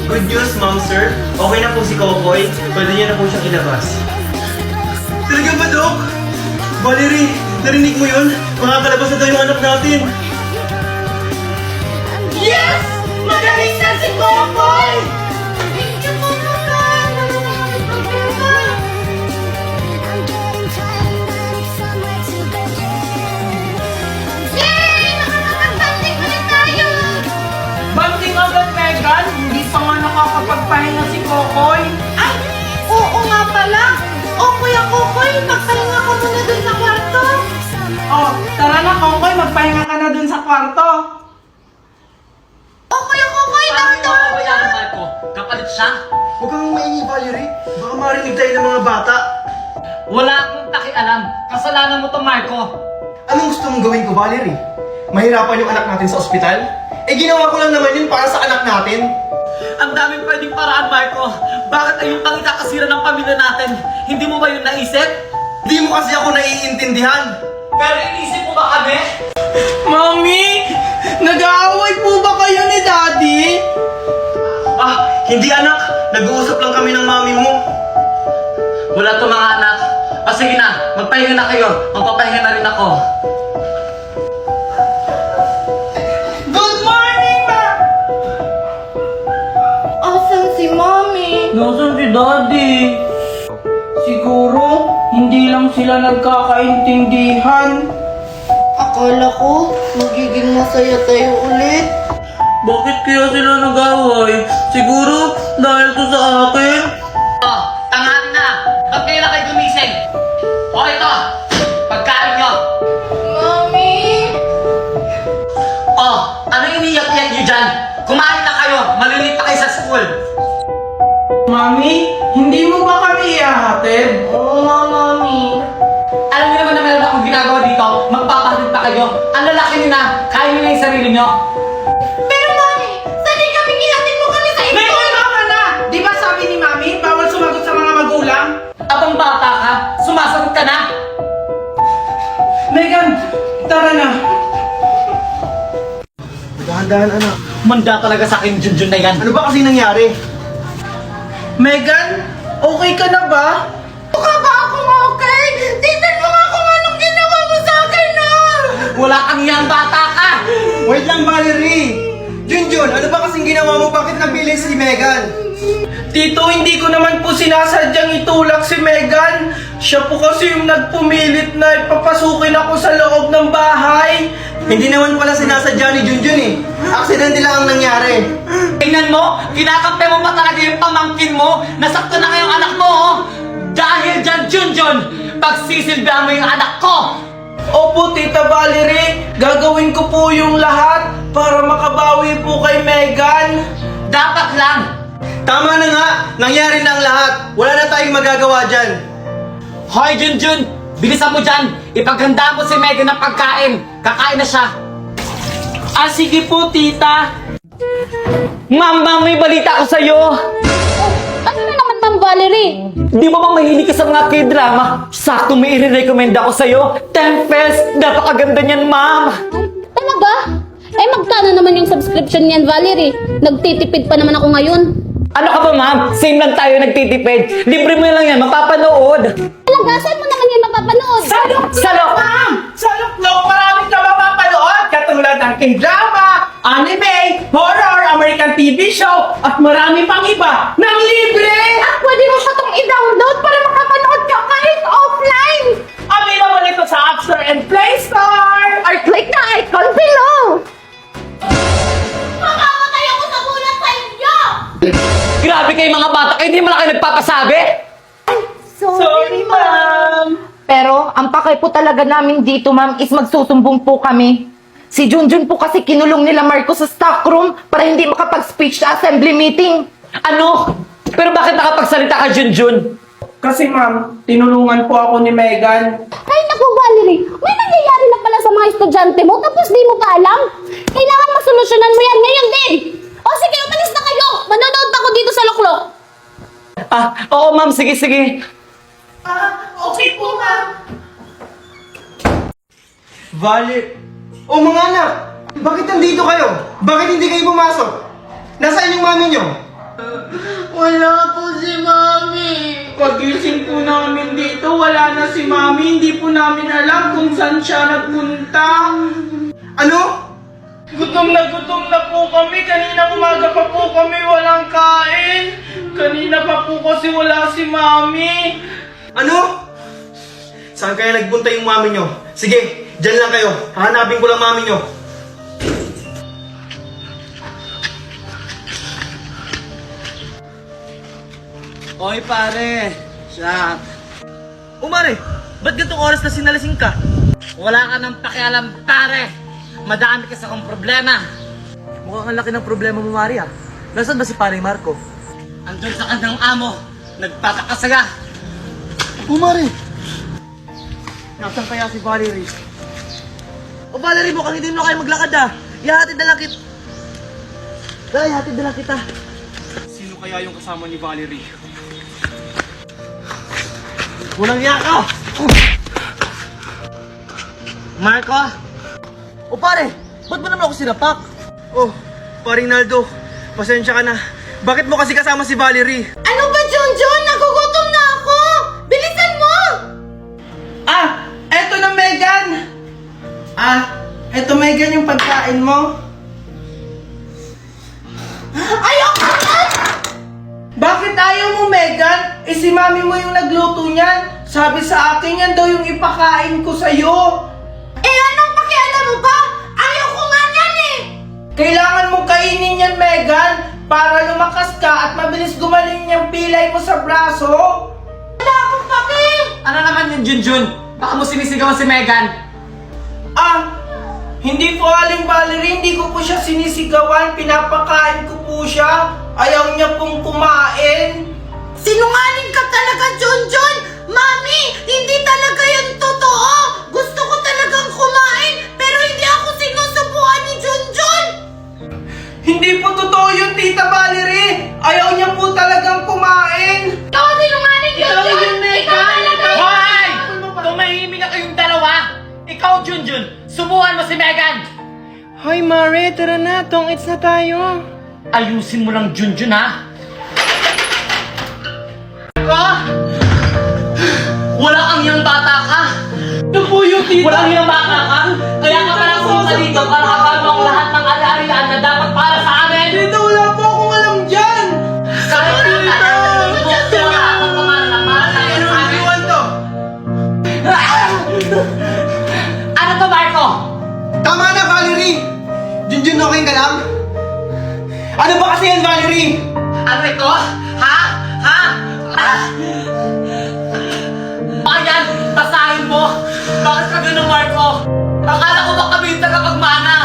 Good news, ma'am, sir. Okay na po si Kokoy. Pwede niyo na po siyang ilabas. Talaga ba, Dok? Valerie, narinig mo yun? Makakalabas na daw yung anak natin. Yes! Magaling na si Kokoy! Thank you po naman! Yay! Nakakapag-banding ulit tayo! Banding agad, Megan? Hindi pa nga nakakapagpahinga si Kokoy. Ay! Oo nga pala! O Kuya Kokoy, magpahinga ka muna dun sa kwarto! Oh, tara na, Kokoy. Magpahinga ka na dun sa kwarto. O Kuya Kokoy, down! Bayaran Marco, kapalit siya. Huwag kang maingi, Valerie. Baka marinig tayo ng mga bata. Wala akong pakialam. Kasalanan mo to, Marco. Anong gusto mong gawin ko, Valerie? Mahirapan yung anak natin sa ospital? Eh, ginawa ko lang naman yun para sa anak natin. Ang daming pwedeng paraan, Marco. Bakit ayun pang ikakasira ng pamilya natin? Hindi mo ba yun naisip? Di mo kasi ako naiintindihan. Pero inisip mo ba kami? Mami! Nag-aaway po ba kayo ni Daddy? Ah, hindi anak. Nag-uusap lang kami ng mami mo. Wala to mga anak. O sige na, magpahinga na kayo. Magpapahinga na rin ako. Good morning, Ma! Asan si Mommy? Nasaan si Daddy? Siguro, hindi lang sila nagkakaintindihan. Akala ko, magiging masaya tayo ulit. Bakit kaya sila nag-aaway? Siguro, dahil to sa akin? Oh, tanghali na. Ba't kayo na kayo gumising? O ito, pagkain nyo. Mommy! Oh, ano iniyak-iyak nyo dyan? Kumain na kayo, malilate na kayo sa school. Mami, hindi mo ba kami ihahatid? Oo nga, Mommy. Alam niyo naman na meron akong ginagawa dito, magpapahatid pa kayo. Ang lalaki niyo na, kaya niyo na yung sarili niyo. Pero Mommy, sanay kami ihatid mo kami sa inyo! May tama na! Di ba sabi ni Mami, bawal sumagot sa mga magulang? Abang bata ka, sumasagot ka na. Megan, tara na. Dahan-dahan, anak. Manda talaga sa akin, Junjun na yan. Ano ba kasi nangyari? Megan, okay ka na ba? Mukha ba akong okay? Tingnan mo nga kung anong ginawa mo sa akin, no? Wala kang yang bata ka. Wait lang, Valerie! Junjun, ano ba kasing ginawa mo? Bakit nabilis si Megan? Tito, hindi ko naman po sinasadyang itulak si Megan. Siya po kasi yung nagpumilit na ipapasukin ako sa loob ng bahay. Hindi naman pala sinasadya ni Junjun eh. Aksidente lang ang nangyari. Tingnan mo, kinakampi mo pa talaga yung pamangkin mo. Nasaktan na ngayong anak mo, oh. Dahil dyan, Junjun, pagsisilbihan mo yung anak ko. Opo, Tita Valerie, gagawin ko po yung lahat para makabawi po kay Megan. Dapat lang. Tama na nga! Nangyari na ang lahat! Wala na tayong magagawa dyan! Hoy, Junjun, bilisan mo dyan. Ipaghanda mo si Megan ng pagkain. Kakain na siya. Ah, sige po, Tita. Ma'am, may balita ko sa'yo. Ano na naman, Ma'am Valerie? Di mo bang mahilig ka sa mga K-drama? Sakto may i-recommend ako sa'yo. Tempest, napakaganda niyan, ma'am. Talaga? Eh, magkano naman yung subscription niyan, Valerie? Nagtitipid pa naman ako ngayon. Ano ka ba, ma'am? Same lang tayo nagtitipid. Libre mo lang yan, mapapanood. Talaga, saan mo naman yan mapapanood? Salok! Ma'am! Sa Luklok, marami ka mapapanood. Katulad ng K-drama, anime, horror, American TV show, at marami pang iba ng libre! At pwede mo siya itong i-download para makapanood ka kahit offline! Available ito sa App Store and Play Store! Or click the icon below! Makamatay ako sa bulan sa inyo! Grabe kayo mga bata, kayo hindi mo lang kayo nagpapasabi. Sorry, ma'am! Pero ang pakay po talaga namin dito, ma'am, is magsusumbong po kami. Si Junjun po kasi kinulong nila Marco sa stock room para hindi makapag-speech sa assembly meeting. Ano? Pero bakit nakapagsalita ka, Junjun? Kasi ma'am, tinulungan po ako ni Megan. Ay, naku, Valerie, may nangyayari na pala sa mga estudyante mo tapos di mo pa alam. Kailangan masolusyonan mo yan ngayon din. O sige, umalis na kayo. Manonood ako dito sa Luklok. Ah, oo ma'am, sige. Okay po, ma'am. Oh mga anak! Bakit nandito kayo? Bakit hindi kayo pumasok? Nasaan yung mami nyo? Wala po si Mami. Pagising po namin dito, wala na si Mami. Hindi po namin alam kung saan siya nagpunta. Ano? Gutom na po kami. Kanina umaga pa po kami walang kain. Kanina pa po kasi wala si Mami. Ano? Saan kaya nagpunta yung mami nyo? Sige, dyan lang kayo. Hahanapin ko lang mami nyo. Oy pare, siya. Umare, ba't gantong oras na sinalasing ka? Wala ka nang pakialam pare. Madami kasi akong problema. Mukhang ang laki ng problema mo, Maria. Nasaan ba si Pare Marco? Andun sa kanyang amo, nagpapakasaga. Umare! Nasaan kaya si Valerie? O Valerie, mukhang hindi mo na kayo maglakad ah. Ihahatid na lang kita. Dahil, ihahatid na lang kita. Sino kaya yung kasama ni Valerie? Walang niya ka! Marco, O pare, ba't mo naman ako sinapak? Oh, paring Naldo, pasensya ka na. Bakit mo kasi kasama si Valerie? Ano ba, Junjun? Nagugutom na ako! Bilisan mo! Eto na Megan! Eto Megan yung pagkain mo. Ayoko na! Bakit ayaw mo Megan? Si Mami mo yung nagluto niyan. Sabi sa akin yan daw yung ipakain ko sa'yo. Anong pakialam mo ba? Ayaw ko nga yan eh! Kailangan mong kainin yan, Megan, para lumakas ka at mabilis gumaling yung pilay mo sa braso. Wala akong paki! ano naman yung Junjun? Baka mo sinisigawan si Megan. Hindi po Aling Valerie, hindi ko po siya sinisigawan, pinapakain ko po siya. Ayaw niya pong kumain. Sinungaling ka talaga, Junjun! Mami, hindi talaga yan totoo! Gusto ko talagang kumain, pero hindi ako sinusubuan ni Junjun! Hindi po totoo yun, Tita Valerie. Ayaw niya po talagang kumain. Ikaw sinungaling, Junjun! Ikaw talaga! Hoy! Tumahimik na kayong dalawa! Ikaw, Junjun, subuhan mo si Megan! Hoy Mare, tara na, tong-its na tayo. Ayusin mo lang, Junjun, ha? Ko? Wala kang iyang bata ka! Ito po yung tita. Walang iyang bata ka! Kaya ka pala pumunta dito para makagawa ang lahat ng ari-arian na dapat para sa amin! Tita, wala po akong alam dyan. Kahit tita, gusto wala akong pamana na para sa iyo sa amin! Ano to, Marco? Tama na, Valerie! Junjun, okay ka lang? Ano ba kasi yan, Valerie? Ano ito? Ha? Ha? Ayan, basahin mo! Bakit ka ganun, Marco? Akala ko ba kami yung tagapagmana?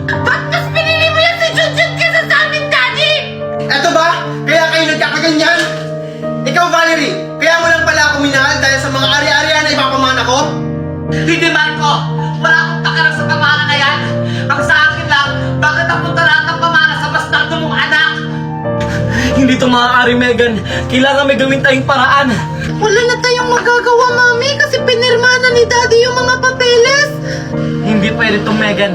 Ba't mas pinili mo yan si Junjun kesa sa amin, Daddy? Eto ba? Kaya kayo nagkakaganyan? Ikaw, Valerie, kaya mo lang pala ako minahal dahil sa mga ari-arian na ipapamana ko? Hindi, Marco! Wala akong takalang sa pamana na yan! Ang sa akin lang, bakit napunta lahat ng pamana sa bastardo mong anak? Hindi ito maaari, Megan. Kailangan may gawin tayong paraan. Wala na tayong magagawa, Mami, kasi pinirma na ni Daddy yung mga papeles. Hindi pwede ito, Megan.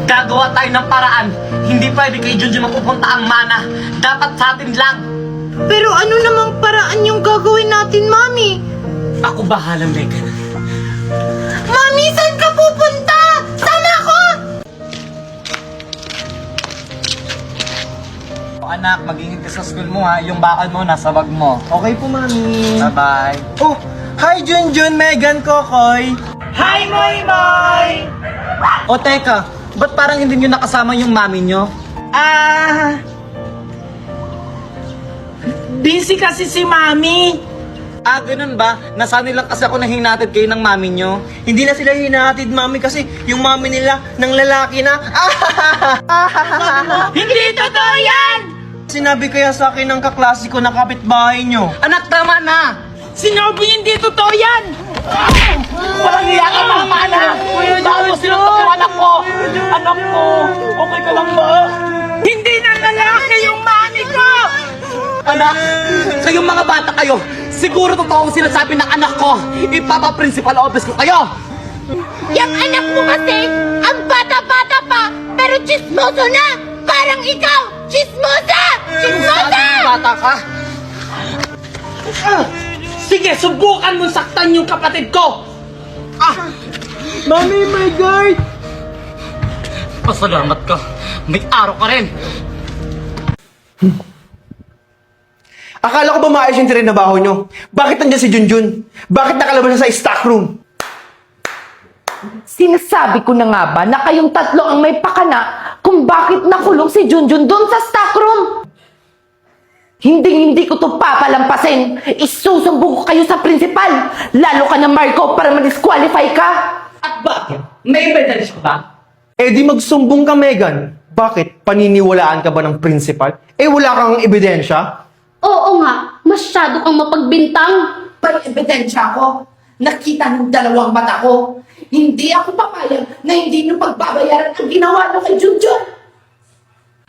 Gagawa tayo ng paraan. Hindi pwede kay Junjun mapupunta ang mana. Dapat sa atin lang. Pero ano namang paraan yung gagawin natin, Mami? Ako bahala, Megan. Mami, saan ka pupunta? Sama ako! Anak, mag-ingat ka sa school mo ha. Yung bakal mo, nasa bag mo. Okay po, Mami. Bye-bye. Oh, hi Junjun, Megan, Kokoy. Hi, Moy Moy! O teka, ba't parang hindi nyo nakasama yung mami nyo? Busy kasi si Mami. Ganun ba? Nasanay lang kasi ako na hinatid kayo ng mami nyo. Hindi na sila hinahatid, Mami, kasi yung mami nila ng lalaki na. Hindi totoo yan! Sinabi kaya sa akin ng kaklase ko na kapitbahay nyo. Anak, tama na! Sinabi hindi totoo yan! Walang iya ka mga mana! Bakit mo sinuntok yung anak ko? Anak ko, okay ka lang ba? Hindi na lalaki yung mami ko! Anak, kayong mga bata kayo, siguro totoo ang sinasabi ng anak ko. Ipapa-principal office ko kayo! Yung anak mo kasi, ang bata-bata pa, pero chismoso na! Parang ikaw! Chismosa! Chismosa! Bata ka? Sige, subukan mo saktan yung kapatid ko! Mami, my guard! Pasalamat ka. May araw ka rin. Akala ko ba maayos yung trinabaho nyo? Bakit nandiyan si Junjun? Bakit nakalabas siya sa stock room? Sinasabi ko na nga ba na kayong tatlo ang may pakana kung bakit nakulong si Junjun doon sa stock room? Hindi ko to papalampasin. Isusumbong ko kayo sa principal. Lalo ka na, Marco, para ma-disqualify ka. At bakit? May ebidensya ba? Eh di magsumbong ka, Megan. Bakit? Paniniwalaan ka ba ng principal? Eh wala kang ebidensya? Oo nga, masyado kang mapagbintang. May ebidensya ko. Nakita ng dalawang mata ko. Hindi ako papayag na hindi nyo pagbabayaran ang ginawa nyo kay Junjun.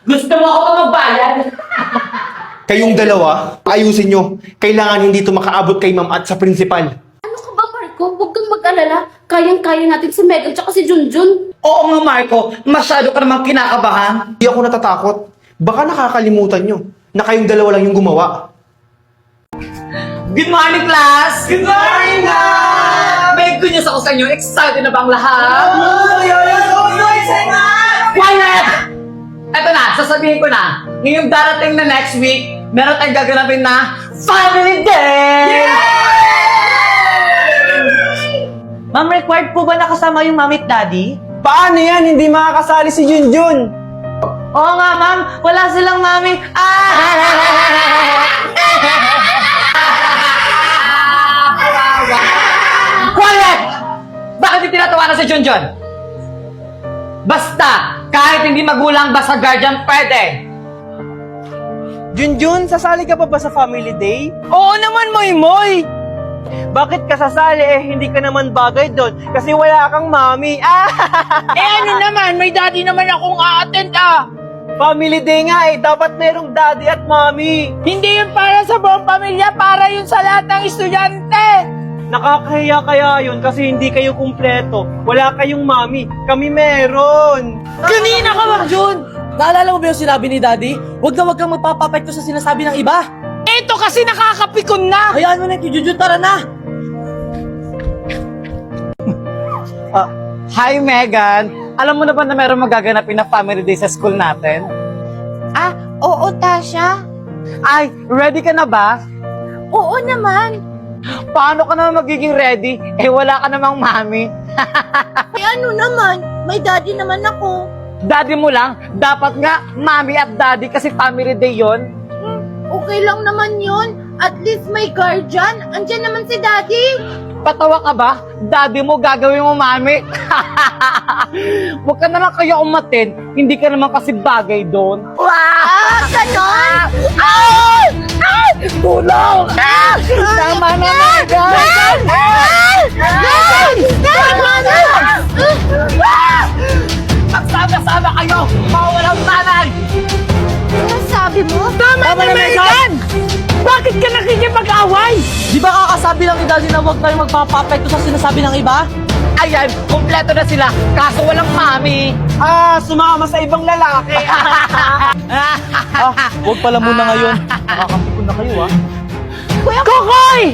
Gusto mo ako magbayad? Kayong dalawa, ayusin nyo. Kailangan hindi to makaabot kay ma'am at sa principal. Ano ka ba, Marco? Huwag kang mag-alala. Kayang-kaya natin si Megan tsaka si Junjun. Oo nga, Marco. Masyado ka namang kinakabahan. Hindi ako natatakot. Baka nakakalimutan nyo na kayong dalawa lang yung gumawa. Good morning, class! Good morning, ma'am! May good news ako sa inyo. Excited na ba ang lahat? Quiet! Eto na, sasabihin ko na. Ngayong darating na next week, meron tayong gaganapin na Family Day! Ma'am, required po ba nakasama yung mami at daddy? Paano yan? Hindi makakasali si Junjun. Oo nga, ma'am. Wala silang mami. Quiet! Bakit di tinatawanan si Junjun? Basta, kahit hindi magulang, basta guardian, pwede. Junjun, sasali ka pa ba sa family day? Oo naman, Moy! Bakit ka sasali hindi ka naman bagay doon? Kasi wala kang mami. Ano naman, may daddy naman akong a-attend Family day nga dapat merong daddy at mami. Hindi yun para sa buong pamilya, para yun sa lahat ng estudyante. Nakakahiya kaya yun kasi hindi kayo kumpleto. Wala kayong mami, kami meron. Kanina ka, Ma'am Jun! Naalala mo ba yung sinabi ni Daddy? Huwag kang magpapapekto sa sinasabi ng iba. Ito kasi nakakapikon na! Hayaan mo na, Junjun, tara na! Hi, Megan! Alam mo na ba na meron magaganapin na family day sa school natin? Oo, Tasha. Ay, ready ka na ba? Oo naman. Paano ka naman magiging ready? Wala ka namang mami. Ano naman? May daddy naman ako. Daddy mo lang, dapat nga mami at daddy kasi family day yon. Okay lang naman yun. At least may guardian. Andyan naman si daddy. Patawa ka ba? Daddy mo gagawin mo mami. Huwag ka naman kaya umatin, hindi ka naman kasi bagay doon. Ganon? Tulong! Tama na, Megan! Tama na! Magsama-sama kayo! Mawalang tanay! Ano sabi mo? Tama na, Megan! Bakit ka nakikipag-away? Di ba kakasabi lang ni Daddy na huwag tayo magpapapekto sa sinasabi ng iba? Ayan, kumpleto na sila, kaso walang mami. Sumama sa ibang lalaki. Huwag pala muna ngayon. Nakakampikon na kayo, Kokoy!